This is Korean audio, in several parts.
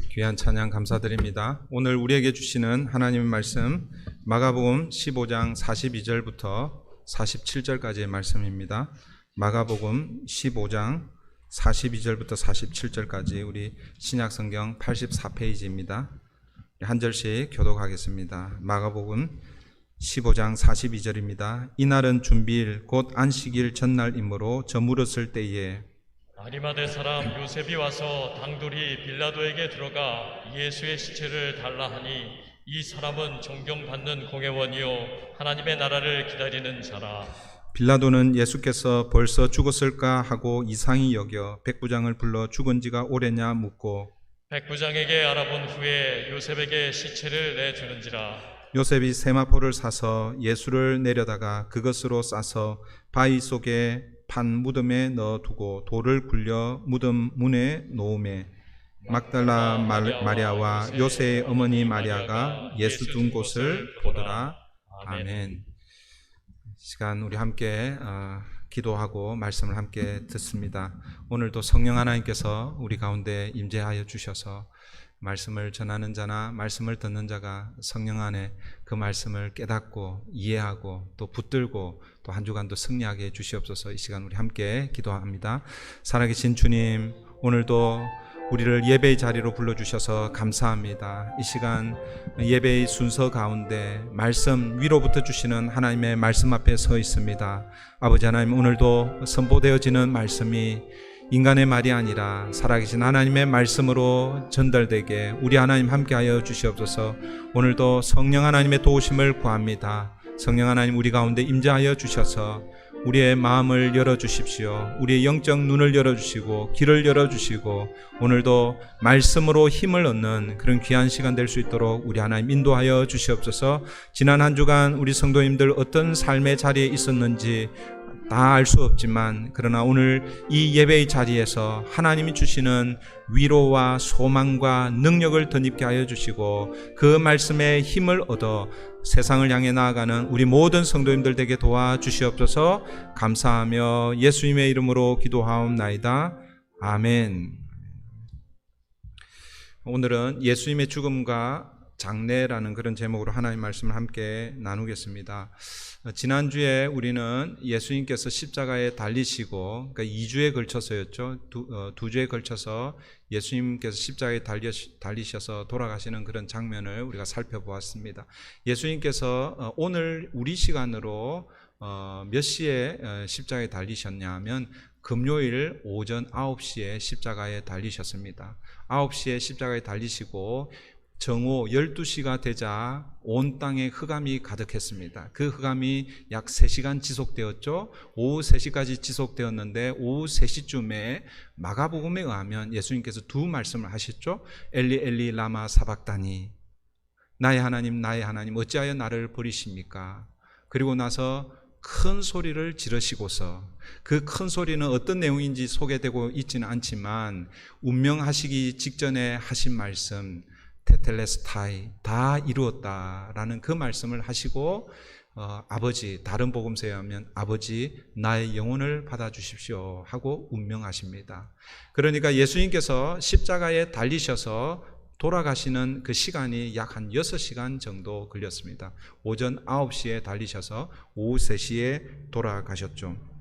귀한 찬양 감사드립니다. 오늘 우리에게 주시는 하나님의 말씀 마가복음 15장 42절부터 47절까지의 말씀입니다. 마가복음 15장 42절부터 47절까지 우리 신약성경 84페이지입니다. 한 절씩 교독하겠습니다. 마가복음 15장 42절입니다. 이날은 준비일 곧 안식일 전날이므로 저물었을 때에 아리마대 사람 요셉이 와서 당돌이 빌라도에게 들어가 예수의 시체를 달라 하니 이 사람은 존경받는 공회원이요 하나님의 나라를 기다리는 자라. 빌라도는 예수께서 벌써 죽었을까 하고 이상히 여겨 백부장을 불러 죽은 지가 오래냐 묻고 백부장에게 알아본 후에 요셉에게 시체를 내주는지라. 요셉이 세마포를 사서 예수를 내려다가 그것으로 싸서 바위 속에 판 무덤에 넣어두고 돌을 굴려 무덤 문에 놓음에 막달라 마리아와 요새의 어머니 마리아가 예수 둔 곳을 보더라. 아멘. 시간 우리 함께 기도하고 말씀을 함께 듣습니다. 오늘도 성령 하나님께서 우리 가운데 임재하여 주셔서 말씀을 전하는 자나 말씀을 듣는 자가 성령 안에 그 말씀을 깨닫고 이해하고 또 붙들고 또 한 주간도 승리하게 해 주시옵소서. 이 시간 우리 함께 기도합니다. 살아계신 주님, 오늘도 우리를 예배의 자리로 불러주셔서 감사합니다. 이 시간 예배의 순서 가운데 말씀 위로부터 주시는 하나님의 말씀 앞에 서 있습니다. 아버지 하나님, 오늘도 선포되어지는 말씀이 인간의 말이 아니라 살아계신 하나님의 말씀으로 전달되게 우리 하나님 함께하여 주시옵소서. 오늘도 성령 하나님의 도우심을 구합니다. 성령 하나님 우리 가운데 임재하여 주셔서 우리의 마음을 열어주십시오. 우리의 영적 눈을 열어주시고 길을 열어주시고 오늘도 말씀으로 힘을 얻는 그런 귀한 시간 될 수 있도록 우리 하나님 인도하여 주시옵소서. 지난 한 주간 우리 성도님들 어떤 삶의 자리에 있었는지 다 알 수 없지만 그러나 오늘 이 예배의 자리에서 하나님이 주시는 위로와 소망과 능력을 덧입게 하여 주시고 그 말씀에 힘을 얻어 세상을 향해 나아가는 우리 모든 성도님들 되게 도와주시옵소서. 감사하며 예수님의 이름으로 기도하옵나이다. 아멘. 오늘은 예수님의 죽음과 장례라는 그런 제목으로 하나님의 말씀을 함께 나누겠습니다. 지난주에 우리는 예수님께서 십자가에 달리시고, 그러니까 2주에 걸쳐서였죠. 두 주에 걸쳐서 예수님께서 십자가에 달리셔서 돌아가시는 그런 장면을 우리가 살펴보았습니다. 예수님께서 오늘 우리 시간으로 몇 시에 십자가에 달리셨냐 하면 금요일 오전 9시에 십자가에 달리셨습니다. 9시에 십자가에 달리시고 정오 12시가 되자 온 땅에 흑암이 가득했습니다. 그 흑암이 약 3시간 지속되었죠. 오후 3시까지 지속되었는데 오후 3시쯤에 마가복음에 의하면 예수님께서 두 말씀을 하셨죠. 엘리 엘리 라마 사박다니, 나의 하나님 어찌하여 나를 버리십니까? 그리고 나서 큰 소리를 지르시고서 그 큰 소리는 어떤 내용인지 소개되고 있지는 않지만 운명하시기 직전에 하신 말씀 테텔레스타이, 다 이루었다라는 그 말씀을 하시고 아버지, 다른 복음서에 하면 아버지 나의 영혼을 받아주십시오 하고 운명하십니다. 그러니까 예수님께서 십자가에 달리셔서 돌아가시는 그 시간이 약 한 6시간 정도 걸렸습니다. 오전 9시에 달리셔서 오후 3시에 돌아가셨죠.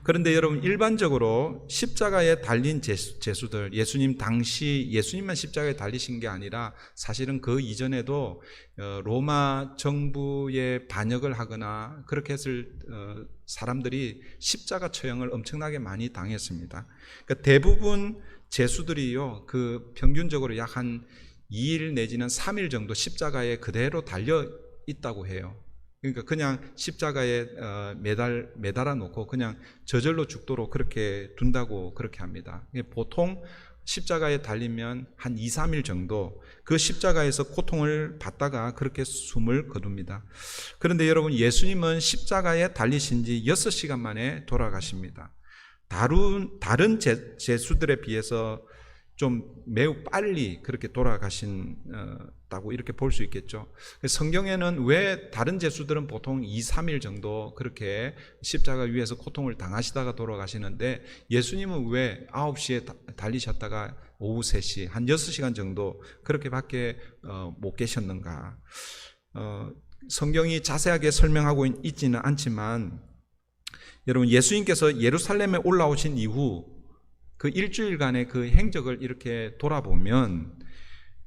그런데 여러분, 일반적으로 십자가에 달린 제수들, 예수님 당시 예수님만 십자가에 달리신 게 아니라 사실은 그 이전에도 로마 정부에 반역을 하거나 그렇게 했을 사람들이 십자가 처형을 엄청나게 많이 당했습니다. 그러니까 대부분 제수들이요, 그 평균적으로 약 한 2일 내지는 3일 정도 십자가에 그대로 달려 있다고 해요. 그러니까 그냥 십자가에 매달아 놓고 그냥 저절로 죽도록 그렇게 둔다고 그렇게 합니다. 보통 십자가에 달리면 한 2, 3일 정도 그 십자가에서 고통을 받다가 그렇게 숨을 거둡니다. 그런데 여러분, 예수님은 십자가에 달리신 지 6시간 만에 돌아가십니다. 다른 제수들에 비해서 좀 매우 빨리 그렇게 돌아가신다고 이렇게 볼 수 있겠죠. 성경에는 왜 다른 제수들은 보통 2, 3일 정도 그렇게 십자가 위에서 고통을 당하시다가 돌아가시는데 예수님은 왜 9시에 달리셨다가 오후 3시, 한 6시간 정도 그렇게밖에 못 계셨는가. 성경이 자세하게 설명하고 있지는 않지만 여러분, 예수님께서 예루살렘에 올라오신 이후 그 일주일간의 그 행적을 이렇게 돌아보면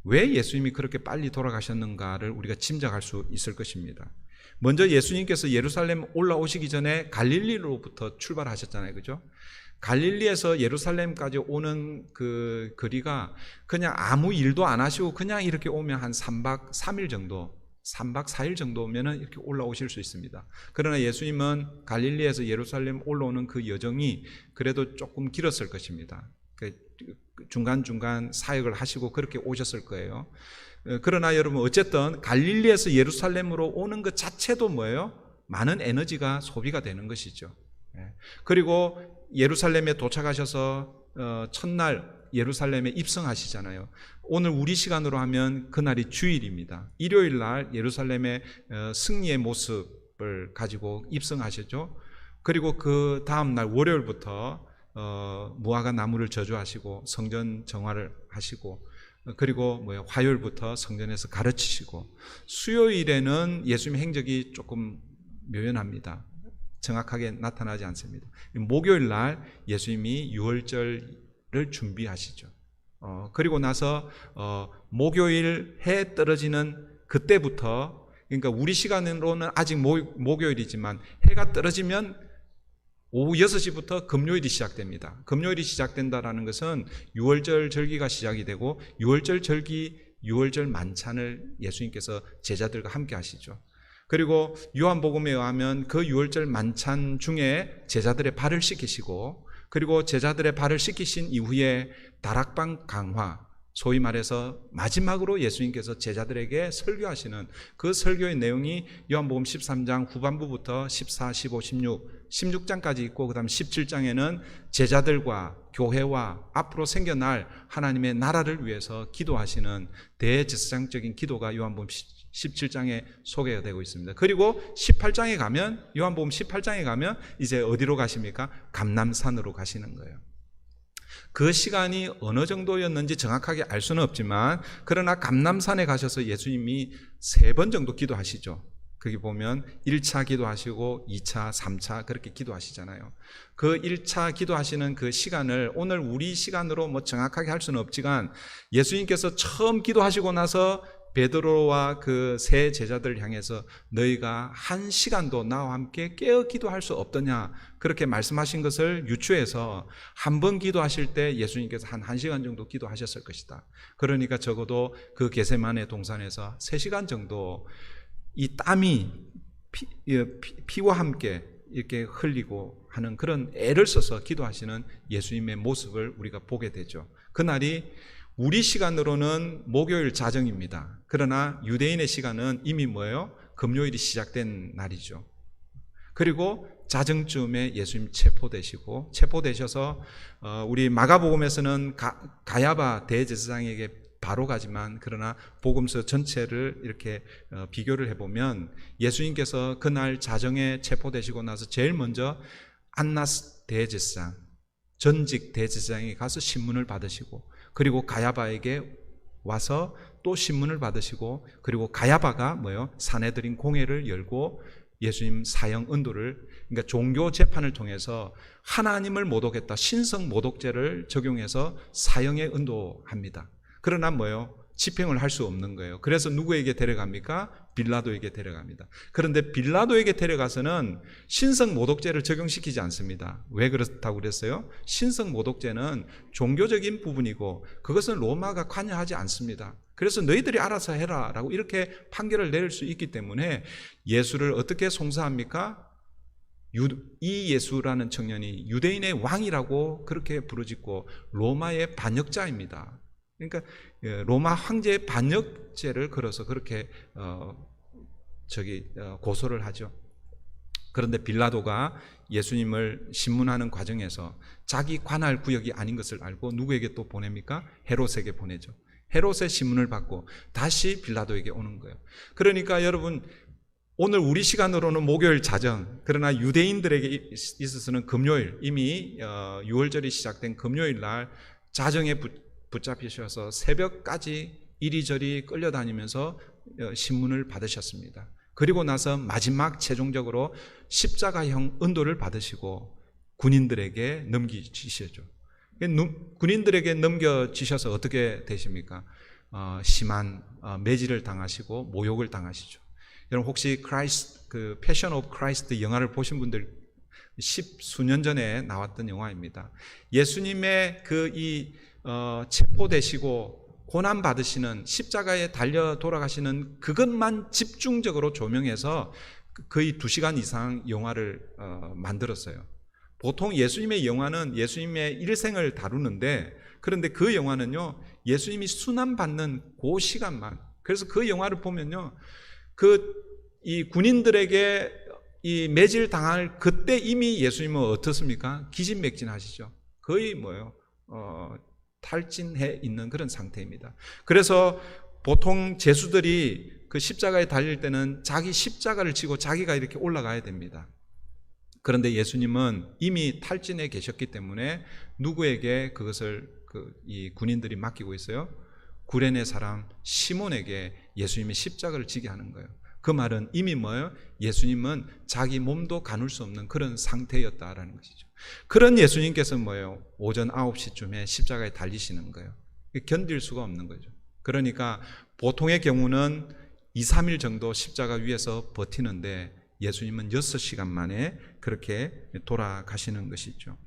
왜 예수님이 그렇게 빨리 돌아가셨는가를 우리가 짐작할 수 있을 것입니다. 먼저 예수님께서 예루살렘 올라오시기 전에 갈릴리로부터 출발하셨잖아요. 그죠? 갈릴리에서 예루살렘까지 오는 그 거리가 그냥 아무 일도 안 하시고 그냥 이렇게 오면 한 3박 3일 정도, 3박 4일 정도면 이렇게 올라오실 수 있습니다. 그러나 예수님은 갈릴리에서 예루살렘 올라오는 그 여정이 그래도 조금 길었을 것입니다. 중간중간 사역을 하시고 그렇게 오셨을 거예요. 그러나 여러분, 어쨌든 갈릴리에서 예루살렘으로 오는 것 자체도 뭐예요? 많은 에너지가 소비가 되는 것이죠. 그리고 예루살렘에 도착하셔서 첫날 예루살렘에 입성하시잖아요. 오늘 우리 시간으로 하면 그날이 주일입니다. 일요일 날 예루살렘의 승리의 모습을 가지고 입성하셨죠. 그리고 그 다음 날 월요일부터 무화과 나무를 저주하시고 성전 정화를 하시고, 그리고 화요일부터 성전에서 가르치시고, 수요일에는 예수님의 행적이 조금 묘연합니다. 정확하게 나타나지 않습니다. 목요일 날 예수님이 유월절을 준비하시죠. 그리고 나서 목요일 해 떨어지는 그때부터, 그러니까 우리 시간으로는 아직 목요일이지만 해가 떨어지면 오후 6시부터 금요일이 시작됩니다. 금요일이 시작된다는 것은 유월절 절기가 시작이 되고, 유월절 절기, 유월절 만찬을 예수님께서 제자들과 함께 하시죠. 그리고 요한복음에 의하면 그 유월절 만찬 중에 제자들의 발을 씻기시고, 그리고 제자들의 발을 씻기신 이후에 다락방 강화, 소위 말해서 마지막으로 예수님께서 제자들에게 설교하시는 그 설교의 내용이 요한복음 13장 후반부부터 14, 15, 16장까지 있고, 그 다음 17장에는 제자들과 교회와 앞으로 생겨날 하나님의 나라를 위해서 기도하시는 대제사장적인 기도가 요한복음 17장에 소개가 되고 있습니다. 그리고 18장에 가면, 요한복음 18장에 가면 이제 어디로 가십니까? 감람산으로 가시는 거예요. 그 시간이 어느 정도였는지 정확하게 알 수는 없지만, 그러나 감람산에 가셔서 예수님이 3번 정도 기도하시죠. 거기 보면 1차 기도하시고 2차, 3차 그렇게 기도하시잖아요. 그 1차 기도하시는 그 시간을 오늘 우리 시간으로 정확하게 할 수는 없지만, 예수님께서 처음 기도하시고 나서 베드로와 그 세 제자들을 향해서 너희가 1시간도 나와 함께 깨어 기도할 수 없더냐, 그렇게 말씀하신 것을 유추해서 한 번 기도하실 때 예수님께서 한 1시간 정도 기도하셨을 것이다. 그러니까 적어도 그 겟세마네 동산에서 3시간 정도 이 땀이 피와 함께 이렇게 흘리고 하는 그런 애를 써서 기도하시는 예수님의 모습을 우리가 보게 되죠. 그날이 우리 시간으로는 목요일 자정입니다. 그러나 유대인의 시간은 이미 뭐예요? 금요일이 시작된 날이죠. 그리고 자정쯤에 예수님 체포되셔서 우리 마가복음에서는 가야바 대제사장에게 바로 가지만, 그러나 복음서 전체를 이렇게 비교를 해보면 예수님께서 그날 자정에 체포되시고 나서 제일 먼저 안나스 대제사장, 전직 대제사장에 가서 신문을 받으시고, 그리고 가야바에게 와서 또 신문을 받으시고, 그리고 가야바가 사내들인 공회를 열고 예수님 사형 은도를, 그러니까 종교 재판을 통해서 하나님을 모독했다, 신성 모독죄를 적용해서 사형에 은도합니다. 그러나 집행을 할 수 없는 거예요. 그래서 누구에게 데려갑니까? 빌라도에게 데려갑니다. 그런데 빌라도에게 데려가서는 신성 모독죄를 적용시키지 않습니다. 왜 그렇다고 그랬어요? 신성 모독죄는 종교적인 부분이고 그것은 로마가 관여하지 않습니다. 그래서 너희들이 알아서 해라 라고 이렇게 판결을 내릴 수 있기 때문에 예수를 어떻게 송사합니까? 이 예수라는 청년이 유대인의 왕이라고 그렇게 부르짖고 로마의 반역자입니다. 그러니까 로마 황제의 반역죄를 걸어서 그렇게 고소를 하죠. 그런데 빌라도가 예수님을 신문하는 과정에서 자기 관할 구역이 아닌 것을 알고 누구에게 또 보냅니까? 헤롯에게 보내죠. 헤롯의 신문을 받고 다시 빌라도에게 오는 거예요. 그러니까 여러분, 오늘 우리 시간으로는 목요일 자정, 그러나 유대인들에게 있어서는 금요일, 이미 유월절이 시작된 금요일 날 자정에 붙잡히셔서 새벽까지 이리저리 끌려다니면서 신문을 받으셨습니다. 그리고 나서 마지막 최종적으로 십자가형 은도를 받으시고 군인들에게 넘기시죠. 군인들에게 넘겨지셔서 어떻게 되십니까? 심한 매질을 당하시고 모욕을 당하시죠. 여러분 혹시 그 패션 오브 크라이스트 영화를 보신 분들 10수년 전에 나왔던 영화입니다. 예수님의 체포되시고 고난 받으시는 십자가에 달려 돌아가시는 그것만 집중적으로 조명해서 거의 2시간 이상 영화를 만들었어요. 보통 예수님의 영화는 예수님의 일생을 다루는데, 그런데 그 영화는요, 예수님이 순환받는 그 시간만. 그래서 그 영화를 보면요, 이 군인들에게 이 매질 당할 그때 이미 예수님은 어떻습니까? 기진맥진하시죠. 거의 탈진해 있는 그런 상태입니다. 그래서 보통 제수들이 그 십자가에 달릴 때는 자기 십자가를 지고 자기가 이렇게 올라가야 됩니다. 그런데 예수님은 이미 탈진해 계셨기 때문에 누구에게 그것을 이 군인들이 맡기고 있어요? 구레네 사람 시몬에게 예수님의 십자가를 지게 하는 거예요. 그 말은 이미 예수님은 자기 몸도 가눌 수 없는 그런 상태였다라는 것이죠. 그런 예수님께서 오전 9시쯤에 십자가에 달리시는 거예요. 견딜 수가 없는 거죠. 그러니까 보통의 경우는 2, 3일 정도 십자가 위에서 버티는데 예수님은 6시간 만에 그렇게 돌아가시는 것이죠.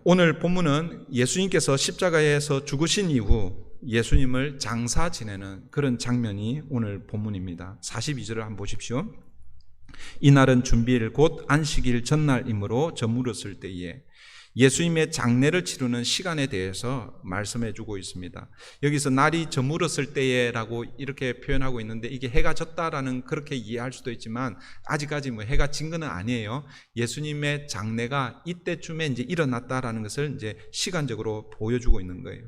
오늘 본문은 예수님께서 십자가에서 죽으신 이후 예수님을 장사 지내는 그런 장면이 오늘 본문입니다. 42절을 한번 보십시오. 이날은 준비일 곧 안식일 전날이므로 저물었을 때에 예수님의 장례를 치르는 시간에 대해서 말씀해 주고 있습니다. 여기서 날이 저물었을 때에라고 이렇게 표현하고 있는데 이게 해가 졌다라는 그렇게 이해할 수도 있지만 아직까지 해가 진 건 아니에요. 예수님의 장례가 이때쯤에 이제 일어났다라는 것을 이제 시간적으로 보여주고 있는 거예요.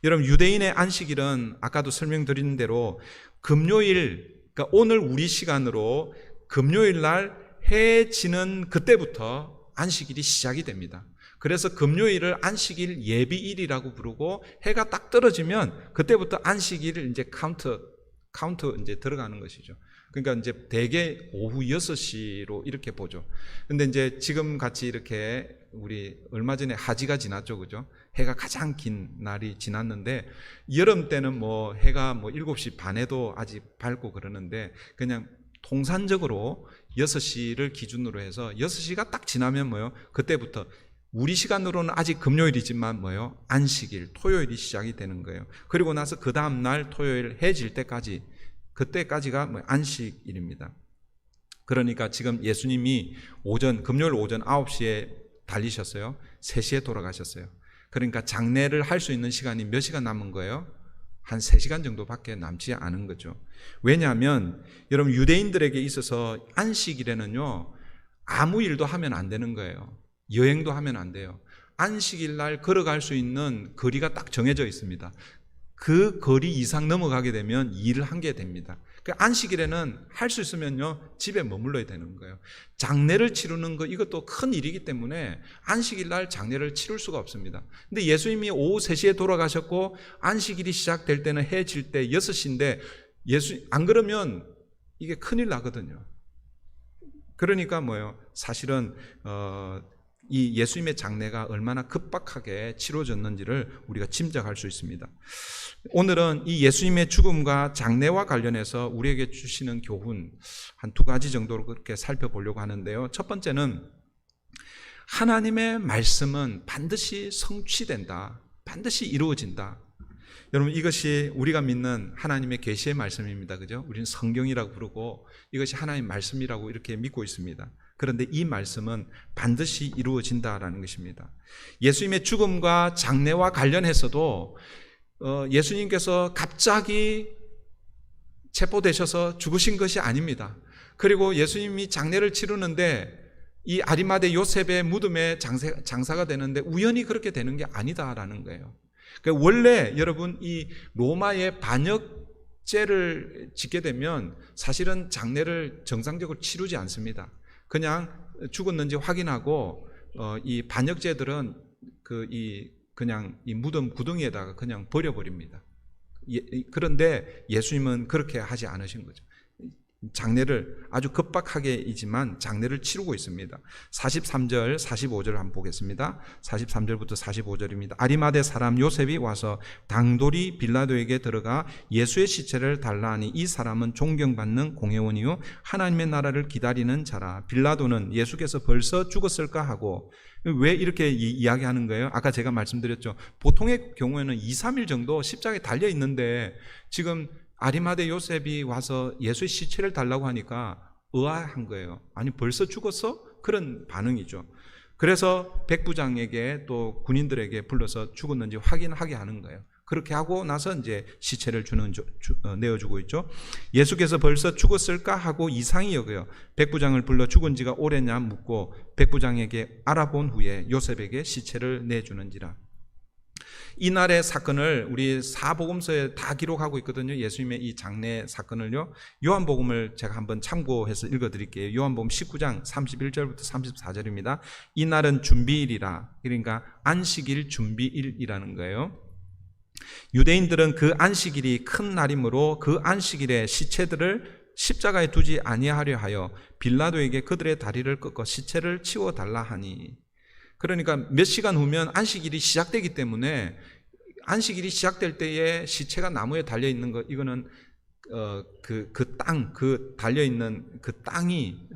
여러분 유대인의 안식일은 아까도 설명드린 대로 금요일, 그러니까 오늘 우리 시간으로 금요일 날 해 지는 그때부터 안식일이 시작이 됩니다. 그래서 금요일을 안식일 예비일이라고 부르고 해가 딱 떨어지면 그때부터 안식일을 이제 카운트 이제 들어가는 것이죠. 그러니까 이제 대개 오후 6시로 이렇게 보죠. 근데 이제 지금 같이 이렇게 우리 얼마 전에 하지가 지났죠. 그죠? 해가 가장 긴 날이 지났는데 여름 때는 해가 7시 반에도 아직 밝고 그러는데 그냥 통산적으로 6시를 기준으로 해서 6시가 딱 지나면 그때부터 우리 시간으로는 아직 금요일이지만 안식일, 토요일이 시작이 되는 거예요. 그리고 나서 그 다음 날 토요일 해 질 때까지, 그때까지가 안식일입니다. 그러니까 지금 예수님이 금요일 오전 9시에 달리셨어요. 3시에 돌아가셨어요. 그러니까 장례를 할 수 있는 시간이 몇 시간 남은 거예요? 한 3시간 정도밖에 남지 않은 거죠. 왜냐하면 여러분 유대인들에게 있어서 안식일에는요 아무 일도 하면 안 되는 거예요. 여행도 하면 안 돼요. 안식일 날 걸어갈 수 있는 거리가 딱 정해져 있습니다. 그 거리 이상 넘어가게 되면 일을 한 게 됩니다. 안식일에는 할 수 있으면요 집에 머물러야 되는 거예요. 장례를 치르는 거 이것도 큰 일이기 때문에 안식일 날 장례를 치를 수가 없습니다. 근데 예수님이 오후 3시에 돌아가셨고 안식일이 시작될 때는 해 질 때 6시인데 안 그러면 이게 큰일 나거든요. 그러니까 사실은 이 예수님의 장례가 얼마나 급박하게 치러졌는지를 우리가 짐작할 수 있습니다. 오늘은 이 예수님의 죽음과 장례와 관련해서 우리에게 주시는 교훈 한 2가지 정도로 그렇게 살펴보려고 하는데요. 첫 번째는 하나님의 말씀은 반드시 성취된다. 반드시 이루어진다. 여러분 이것이 우리가 믿는 하나님의 계시의 말씀입니다. 그죠? 우리는 성경이라고 부르고 이것이 하나님의 말씀이라고 이렇게 믿고 있습니다. 그런데 이 말씀은 반드시 이루어진다라는 것입니다. 예수님의 죽음과 장례와 관련해서도 예수님께서 갑자기 체포되셔서 죽으신 것이 아닙니다. 그리고 예수님이 장례를 치르는데 이 아리마대 요셉의 무덤에 장사가 되는데 우연히 그렇게 되는 게 아니다라는 거예요. 그러니까 원래 여러분 이 로마의 반역죄를 짓게 되면 사실은 장례를 정상적으로 치르지 않습니다. 그냥 죽었는지 확인하고 이 반역죄들은 그냥 이 무덤 구덩이에다가 그냥 버려버립니다. 그런데 예수님은 그렇게 하지 않으신 거죠. 장례를 아주 급박하게이지만 장례를 치르고 있습니다. 43절 45절 한번 보겠습니다. 43절부터 45절입니다. 아리마대 사람 요셉이 와서 당돌이 빌라도에게 들어가 예수의 시체를 달라 하니 이 사람은 존경받는 공회원이요 하나님의 나라를 기다리는 자라. 빌라도는 예수께서 벌써 죽었을까 하고, 왜 이렇게 이야기하는 거예요? 아까 제가 말씀드렸죠. 보통의 경우에는 2, 3일 정도 십자가에 달려 있는데 지금 아리마대 요셉이 와서 예수의 시체를 달라고 하니까 의아한 거예요. 아니 벌써 죽었어? 그런 반응이죠. 그래서 백부장에게 또 군인들에게 불러서 죽었는지 확인하게 하는 거예요. 그렇게 하고 나서 이제 시체를 내어주고 있죠. 예수께서 벌써 죽었을까 하고 이상히 여겨요. 백부장을 불러 죽은 지가 오래냐 묻고 백부장에게 알아본 후에 요셉에게 시체를 내주는지라. 이날의 사건을 우리 사복음서에 다 기록하고 있거든요. 예수님의 이 장례 사건을요. 요한복음을 제가 한번 참고해서 읽어드릴게요. 요한복음 19장 31절부터 34절입니다. 이날은 준비일이라, 그러니까 안식일 준비일이라는 거예요. 유대인들은 그 안식일이 큰 날이므로 그 안식일에 시체들을 십자가에 두지 아니하려 하여 빌라도에게 그들의 다리를 꺾어 시체를 치워달라 하니, 그러니까 몇 시간 후면 안식일이 시작되기 때문에 안식일이 시작될 때에 시체가 나무에 달려 있는 것, 이거는 그 달려 있는 그 땅이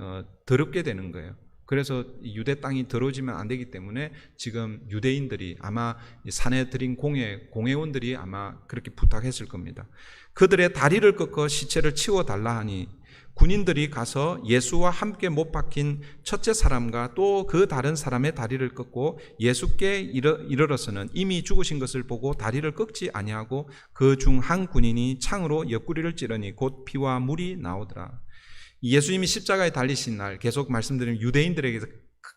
더럽게 되는 거예요. 그래서 유대 땅이 더러워지면 안 되기 때문에 지금 유대인들이 아마 산헤드린 공회원들이 아마 그렇게 부탁했을 겁니다. 그들의 다리를 꺾어 시체를 치워달라 하니 군인들이 가서 예수와 함께 못 박힌 첫째 사람과 또 그 다른 사람의 다리를 꺾고 예수께 이르러서는 이미 죽으신 것을 보고 다리를 꺾지 아니하고 그 중 한 군인이 창으로 옆구리를 찌르니 곧 피와 물이 나오더라. 예수님이 십자가에 달리신 날, 계속 말씀드리면 유대인들에게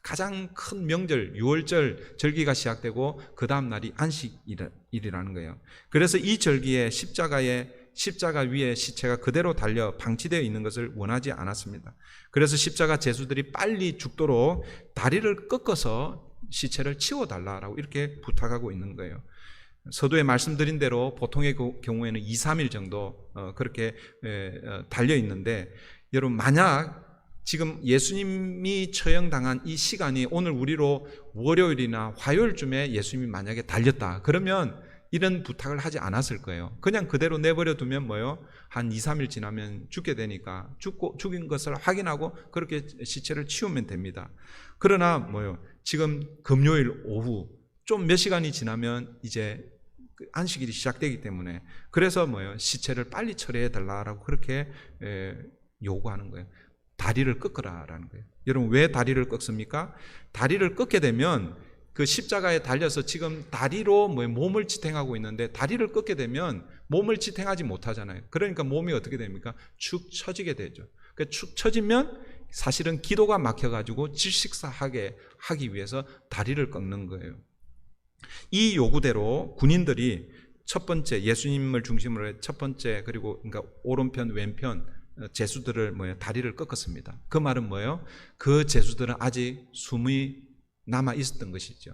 가장 큰 명절 유월절 절기가 시작되고 그 다음 날이 안식일이라는 거예요. 그래서 이 절기에 십자가 위에 시체가 그대로 달려 방치되어 있는 것을 원하지 않았습니다. 그래서 십자가 제수들이 빨리 죽도록 다리를 꺾어서 시체를 치워달라고 이렇게 부탁하고 있는 거예요. 서두에 말씀드린 대로 보통의 경우에는 2, 3일 정도 그렇게 달려 있는데, 여러분 만약 지금 예수님이 처형당한 이 시간이 오늘 우리로 월요일이나 화요일쯤에 예수님이 만약에 달렸다 그러면 이런 부탁을 하지 않았을 거예요. 그냥 그대로 내버려 두면 한 2, 3일 지나면 죽게 되니까 죽인 것을 확인하고 그렇게 시체를 치우면 됩니다. 그러나 지금 금요일 오후 좀 몇 시간이 지나면 이제 안식일이 시작되기 때문에 그래서 시체를 빨리 처리해 달라고 그렇게 요구하는 거예요. 다리를 꺾으라라는 거예요. 여러분 왜 다리를 꺾습니까? 다리를 꺾게 되면 그 십자가에 달려서 지금 다리로 몸을 지탱하고 있는데 다리를 꺾게 되면 몸을 지탱하지 못하잖아요. 그러니까 몸이 어떻게 됩니까? 축 처지게 되죠. 그러니까 축 처지면 사실은 기도가 막혀가지고 질식사하게 하기 위해서 다리를 꺾는 거예요. 이 요구대로 군인들이 첫 번째 예수님을 중심으로 해 첫 번째 그리고 그러니까 오른편 왼편 제수들을 다리를 꺾었습니다. 그 말은 뭐예요? 그 제수들은 아직 숨이 남아 있었던 것이죠.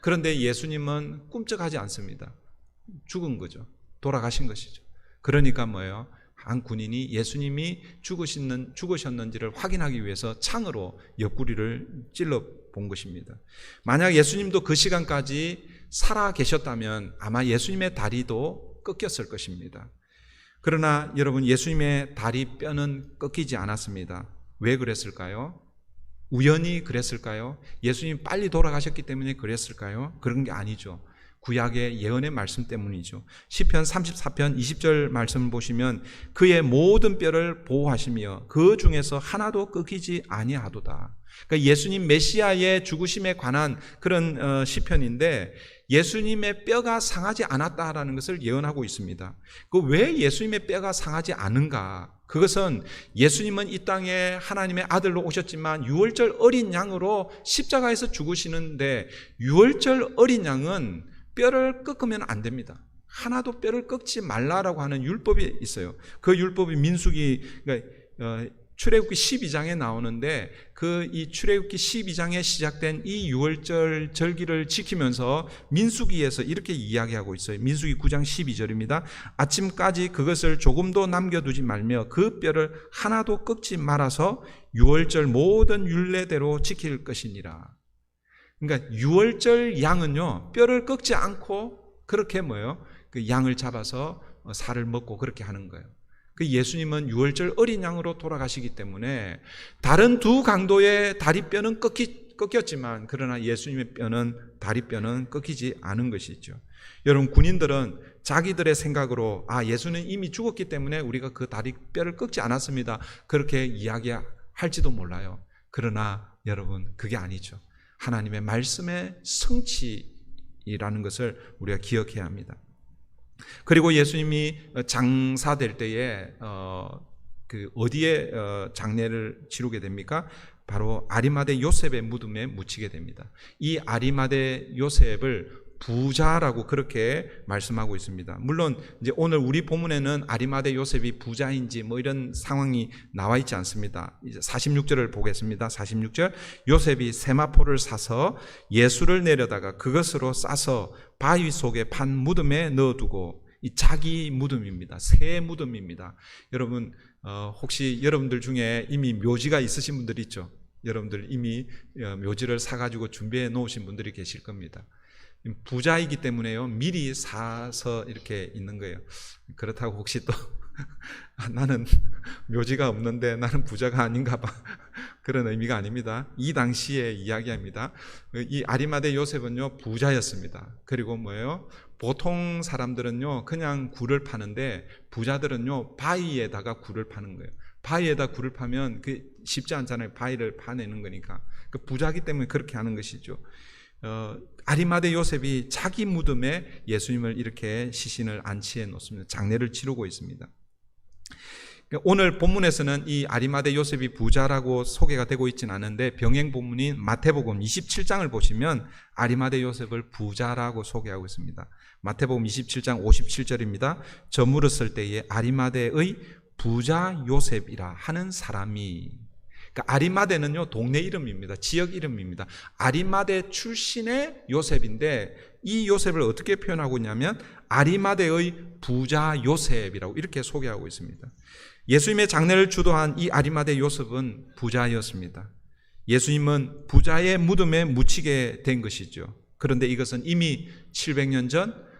그런데 예수님은 꿈쩍하지 않습니다. 죽은 거죠. 돌아가신 것이죠. 그러니까 한 군인이 예수님이 죽으셨는지를 확인하기 위해서 창으로 옆구리를 찔러 본 것입니다. 만약 예수님도 그 시간까지 살아 계셨다면 아마 예수님의 다리도 꺾였을 것입니다. 그러나 여러분 예수님의 다리 뼈는 꺾이지 않았습니다. 왜 그랬을까요? 우연히 그랬을까요? 예수님 빨리 돌아가셨기 때문에 그랬을까요? 그런 게 아니죠. 구약의 예언의 말씀 때문이죠. 시편 34편 20절 말씀을 보시면 그의 모든 뼈를 보호하시며 그 중에서 하나도 끊기지 아니하도다. 그러니까 예수님 메시아의 죽으심에 관한 그런 시편인데 예수님의 뼈가 상하지 않았다라는 것을 예언하고 있습니다. 그 왜 예수님의 뼈가 상하지 않은가? 그것은 예수님은 이 땅에 하나님의 아들로 오셨지만 유월절 어린 양으로 십자가에서 죽으시는데 유월절 어린 양은 뼈를 꺾으면 안 됩니다. 하나도 뼈를 꺾지 말라라고 하는 율법이 있어요. 그 율법이 민수기 출애굽기 12장에 나오는데 그 이 출애굽기 12장에 시작된 이 유월절 절기를 지키면서 민수기에서 이렇게 이야기하고 있어요. 민수기 9장 12절입니다. 아침까지 그것을 조금도 남겨두지 말며 그 뼈를 하나도 꺾지 말아서 유월절 모든 율례대로 지킬 것이니라. 그러니까 유월절 양은요 뼈를 꺾지 않고 그렇게 그 양을 잡아서 살을 먹고 그렇게 하는 거예요. 그 예수님은 유월절 어린 양으로 돌아가시기 때문에 다른 두 강도의 다리뼈는 꺾였지만 그러나 예수님의 다리뼈는 꺾이지 않은 것이죠. 여러분 군인들은 자기들의 생각으로 예수는 이미 죽었기 때문에 우리가 그 다리뼈를 꺾지 않았습니다. 그렇게 이야기할지도 몰라요. 그러나 여러분 그게 아니죠. 하나님의 말씀의 성취라는 것을 우리가 기억해야 합니다. 그리고 예수님이 장사될 때에 어디에 장례를 치르게 됩니까? 바로 아리마대 요셉의 무덤에 묻히게 됩니다. 이 아리마대 요셉을 부자라고 그렇게 말씀하고 있습니다. 물론 이제 오늘 우리 본문에는 아리마대 요셉이 부자인지 이런 상황이 나와 있지 않습니다. 이제 46절을 보겠습니다. 46절 요셉이 세마포를 사서 예수를 내려다가 그것으로 싸서 바위 속에 판 무덤에 넣어두고 이 자기 무덤입니다. 새 무덤입니다. 여러분 혹시 여러분들 중에 이미 묘지가 있으신 분들 있죠? 여러분들 이미 묘지를 사가지고 준비해 놓으신 분들이 계실 겁니다. 부자이기 때문에요 미리 사서 이렇게 있는 거예요. 그렇다고 혹시 또 나는 묘지가 없는데 나는 부자가 아닌가 봐 그런 의미가 아닙니다. 이 당시에 이야기합니다. 이 아리마대 요셉은요 부자였습니다. 그리고 보통 사람들은요 그냥 굴을 파는데 부자들은요 바위에다가 굴을 파는 거예요. 바위에다 굴을 파면 그 쉽지 않잖아요. 바위를 파내는 거니까. 그 부자기 때문에 그렇게 하는 것이죠. 아리마대 요셉이 자기 무덤에 예수님을 이렇게 시신을 안치해 놓습니다. 장례를 치르고 있습니다. 오늘 본문에서는 이 아리마대 요셉이 부자라고 소개가 되고 있지는 않은데 병행 본문인 마태복음 27장을 보시면 아리마대 요셉을 부자라고 소개하고 있습니다. 마태복음 27장 57절입니다. 저 물었을 때에 아리마대의 부자 요셉이라 하는 사람이, 그러니까 아리마대는요 동네 이름입니다. 지역 이름입니다. 아리마대 출신의 요셉인데 이 요셉을 어떻게 표현하고 있냐면 아리마대의 부자 요셉이라고 이렇게 소개하고 있습니다. 예수님의 장례를 주도한 이 아리마대 요셉은 부자였습니다. 예수님은 부자의 무덤에 묻히게 된 것이죠. 그런데 이것은 이미 700년 전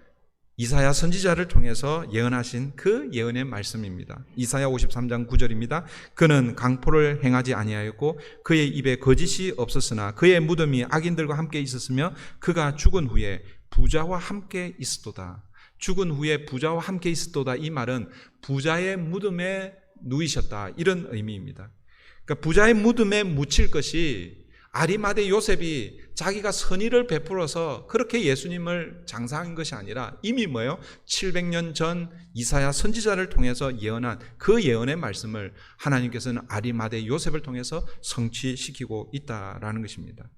이사야 선지자를 통해서 예언하신 그 예언의 말씀입니다. 이사야 53장 9절입니다. 그는 강포를 행하지 아니하였고 그의 입에 거짓이 없었으나 그의 무덤이 악인들과 함께 있었으며 그가 죽은 후에 부자와 함께 있었도다. 죽은 후에 부자와 함께 있었도다. 이 말은 부자의 무덤에 누이셨다 이런 의미입니다. 그러니까 부자의 무덤에 묻힐 것이 아리마대 요셉이 자기가 선의를 베풀어서 그렇게 예수님을 장사한 것이 아니라 이미 700년 전 이사야 선지자를 통해서 예언한 그 예언의 말씀을 하나님께서는 아리마대 요셉을 통해서 성취시키고 있다라는 것입니다.